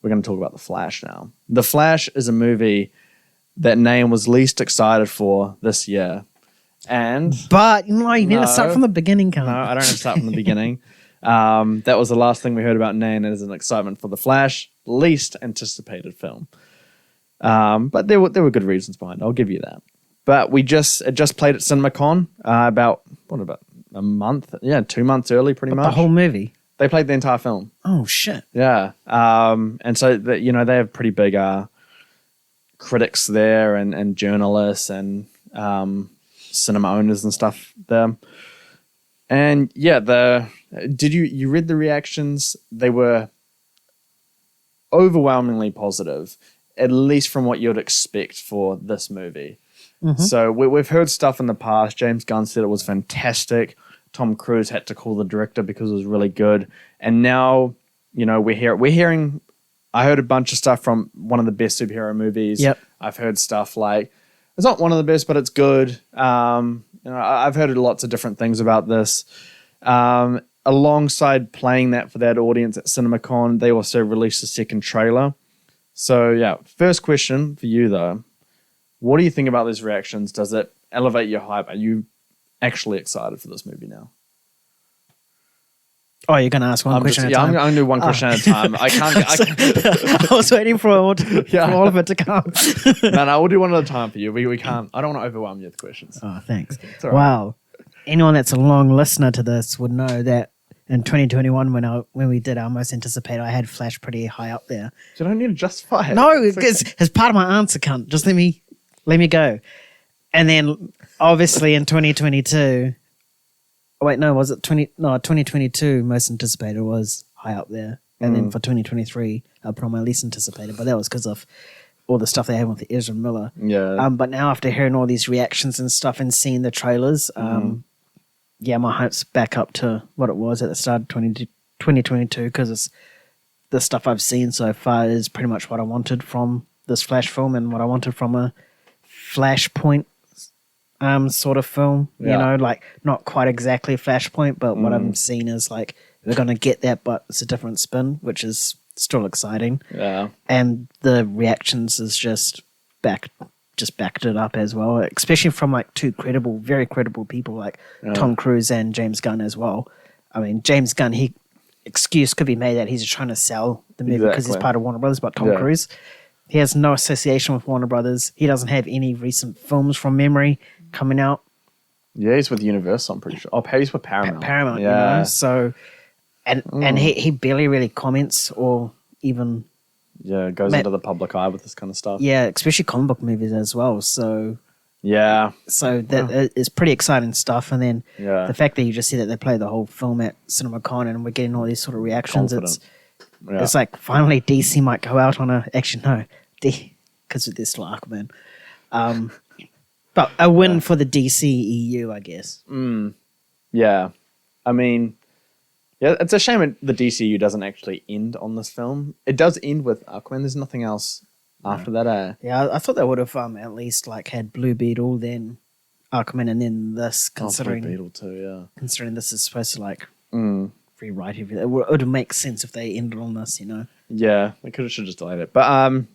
we're going to talk about The Flash now. The Flash is a movie that Naeem was least excited for this year. But you need to start from the beginning, Carl. No, I don't have to start from the beginning. That was the last thing we heard about Naeem as an excitement for The Flash, least anticipated film. But there were good reasons behind it. I'll give you that. But it just played at CinemaCon about a month? Yeah, 2 months early, pretty much. The whole movie. They played the entire film. Oh shit! Yeah, and so they have pretty big critics there and journalists and cinema owners and stuff there. And yeah, did you read the reactions? They were overwhelmingly positive, at least from what you'd expect for this movie. Mm-hmm. So we've heard stuff in the past. James Gunn said it was fantastic. Tom Cruise had to call the director because it was really good. And now, we're hearing. I heard a bunch of stuff from one of the best superhero movies. Yep. I've heard stuff like it's not one of the best, but it's good. I've heard lots of different things about this. Alongside playing that for that audience at CinemaCon, they also released a second trailer. So yeah, first question for you though. What do you think about these reactions? Does it elevate your hype? Are you actually excited for this movie now? Oh, you're going to ask one question at a time? I'm going to do one question at a time. I can't. I was waiting for all of it to come. No, we'll do one at a time for you. We can't. I don't want to overwhelm you with questions. Oh, thanks. Right. Wow. Anyone that's a long listener to this would know that in 2021, when we did our most anticipated, I had Flash pretty high up there. You don't need to justify it. No, it's part of my answer, cunt. Just let me go. And then, obviously, in 2022... Oh, wait, no, was it 2022 most anticipated was high up there. And then for 2023, I put on my least anticipated, but that was because of all the stuff they had with Ezra Miller. Yeah. But now after hearing all these reactions and stuff and seeing the trailers, my hope's back up to what it was at the start of 2022 because it's the stuff I've seen so far is pretty much what I wanted from this Flash film and what I wanted from a Flashpoint sort of film, like not quite exactly Flashpoint, but what I'm seeing is like we're gonna get that, but it's a different spin, which is still exciting. Yeah, and the reactions is just backed it up as well, especially from like two very credible people like Tom Cruise and James Gunn as well. I mean, James Gunn, excuse could be made that he's trying to sell the movie because he's part of Warner Brothers, but Tom Cruise, he has no association with Warner Brothers. He doesn't have any recent films from memory coming out. Yeah, he's with Universal, I'm pretty sure. Oh, he's with Paramount. Paramount, So, and he barely really comments or even... Yeah, goes into the public eye with this kind of stuff. Yeah, especially comic book movies as well. So... Yeah. So that is pretty exciting stuff. And then the fact that you just see that they play the whole film at CinemaCon and we're getting all these sort of reactions, it's like finally DC might go out on because of this Aquaman. But a win for the DC EU, I guess. Yeah. I mean, it's a shame the DCU doesn't actually end on this film. It does end with Aquaman. There's nothing else after that. Yeah, I thought they would have at least like had Blue Beetle, then Aquaman, and then this. Considering Blue Beetle too, yeah. Considering this is supposed to like rewrite everything, it would make sense if they ended on this, Yeah, they should have just delayed it, but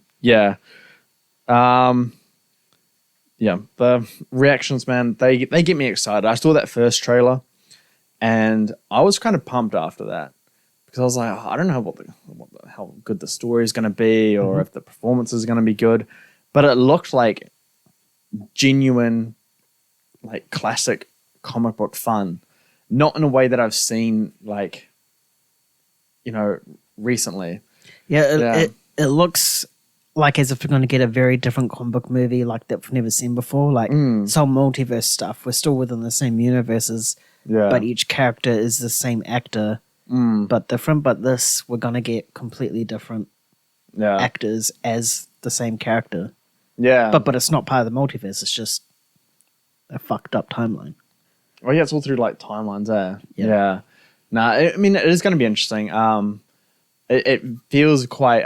the reactions, man, they get me excited. I saw that first trailer, and I was kind of pumped after that because I was like, I don't know how good the story is going to be or if the performance is going to be good, but it looked like genuine, like classic comic book fun, not in a way that I've seen recently. Yeah, it looks like as if we're going to get a very different comic book movie like that we've never seen before. Like some multiverse stuff. We're still within the same universes, but each character is the same actor, but different. But this, we're going to get completely different actors as the same character. Yeah. But it's not part of the multiverse. It's just a fucked up timeline. Oh, yeah, it's all through timelines there. Yeah. Nah, I mean, it is going to be interesting. It feels quite...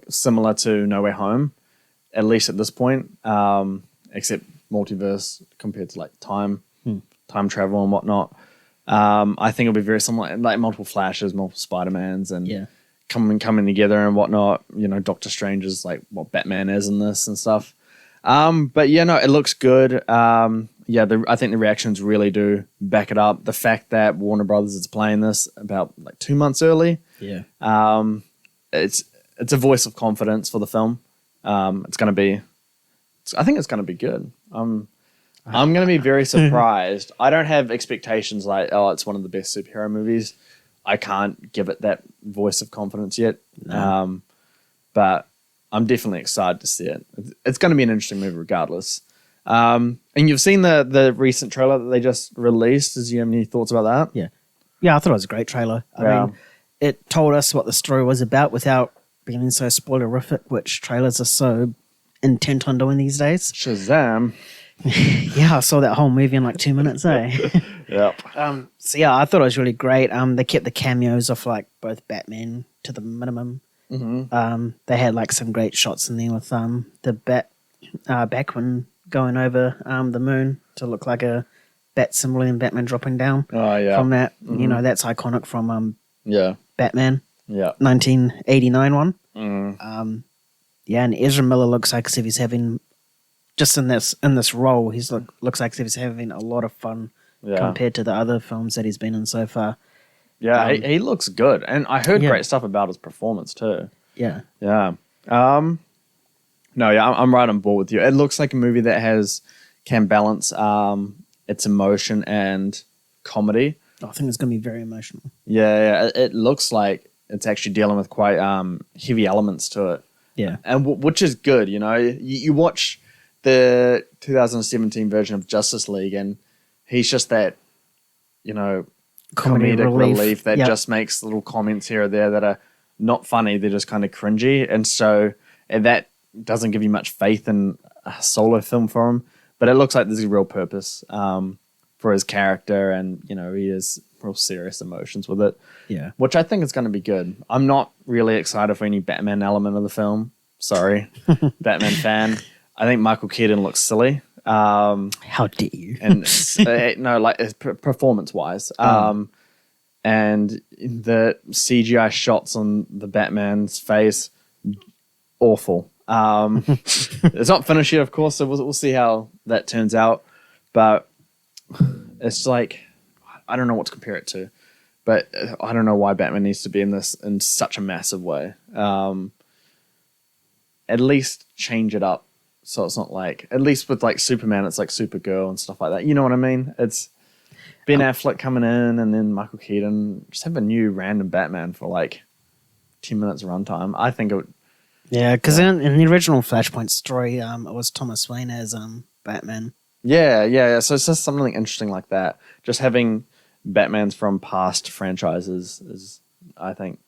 similar to No Way Home, at least at this point, except multiverse compared to time travel and whatnot. I think it'll be very similar, like multiple Flashes, multiple Spider-Mans, and coming together and whatnot. You know, Doctor Strange is like what Batman is in this and stuff. But yeah, no, it looks good. I think the reactions really do back it up. The fact that Warner Brothers is playing this about like 2 months early, Yeah. it's a voice of confidence for the film. It's going to be, I think it's going to be good. I'm going to be very surprised. I don't have expectations like, oh, it's one of the best superhero movies. I can't give it that voice of confidence yet. No. But I'm definitely excited to see it. It's going to be an interesting movie regardless. And you've seen the recent trailer that they just released. Do you have any thoughts about that? Yeah. Yeah, I thought it was a great trailer. I mean, it told us what the story was about without being so spoilerific, which trailers are so intent on doing these days. Shazam. Yeah, I saw that whole movie in like 2 minutes, eh? Yep. So yeah, I thought it was really great. They kept the cameos of like both Batman to the minimum. Mm-hmm. They had like some great shots in there with the Batman going over the moon to look like a bat symbol and Batman dropping down. Oh, yeah. From that, you know, that's iconic from Yeah. Batman, Yeah. 1989 one. Mm. Yeah, and Ezra Miller looks like as if he's having just in this role, looks like as if he's having a lot of fun Yeah. compared to the other films that he's been in so far. Yeah, he looks good. And I heard Yeah. great stuff about his performance too. Yeah. Yeah. No, yeah, I'm right on board with you. It looks like a movie that can balance its emotion and comedy. I think it's going to be very emotional. Yeah. It looks like it's actually dealing with quite heavy elements to it. Yeah. And which is good, you know. You watch the 2017 version of Justice League and he's just that, you know, Comedy comedic relief. relief that Yep. just makes little comments here or there that are not funny. They're just kind of cringy. And that doesn't give you much faith in a solo film for him. But it looks like there's a real purpose for his character, and you know he has real serious emotions with it. Yeah. Which I think is going to be good. I'm not really excited for any Batman element of the film. Sorry, Batman fan. I think Michael Keaton looks silly. How dare you? And no, like performance wise. And the CGI shots on the Batman's face, awful. It's not finished yet, of course, so we'll see how that turns out. But it's like, I don't know what to compare it to, but I don't know why Batman needs to be in this in such a massive way. At least change it up. So it's not like, at least with like Superman, it's like Supergirl and stuff like that. You know what I mean? It's Ben Affleck coming in and then Michael Keaton. Just have a new random Batman for like 10 minutes of runtime. I think it would. Yeah, because in the original Flashpoint story, it was Thomas Wayne as Batman. Yeah. So it's just something interesting like that. Just having Batmans from past franchises is, I think,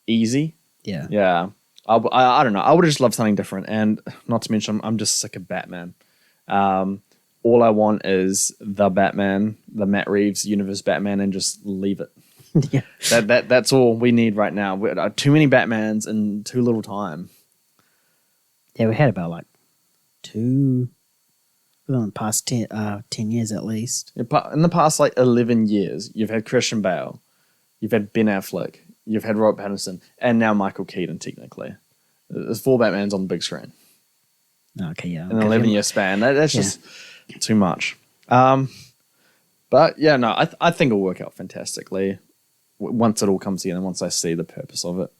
easy. Yeah. Yeah. I don't know. I would have just loved something different. And not to mention, I'm just sick of Batman. All I want is the Batman, the Matt Reeves universe Batman, and just leave it. Yeah. That's all we need right now. Too many Batmans in too little time. Yeah, we had about like two within the past 10 years at least. In the past, like 11 years, you've had Christian Bale, you've had Ben Affleck, you've had Robert Pattinson, and now Michael Keaton, technically. There's 4 Batmans on the big screen. Okay, yeah. In an 11-year span. That's just too much. But yeah, no, I think it'll work out fantastically once it all comes together, once I see the purpose of it.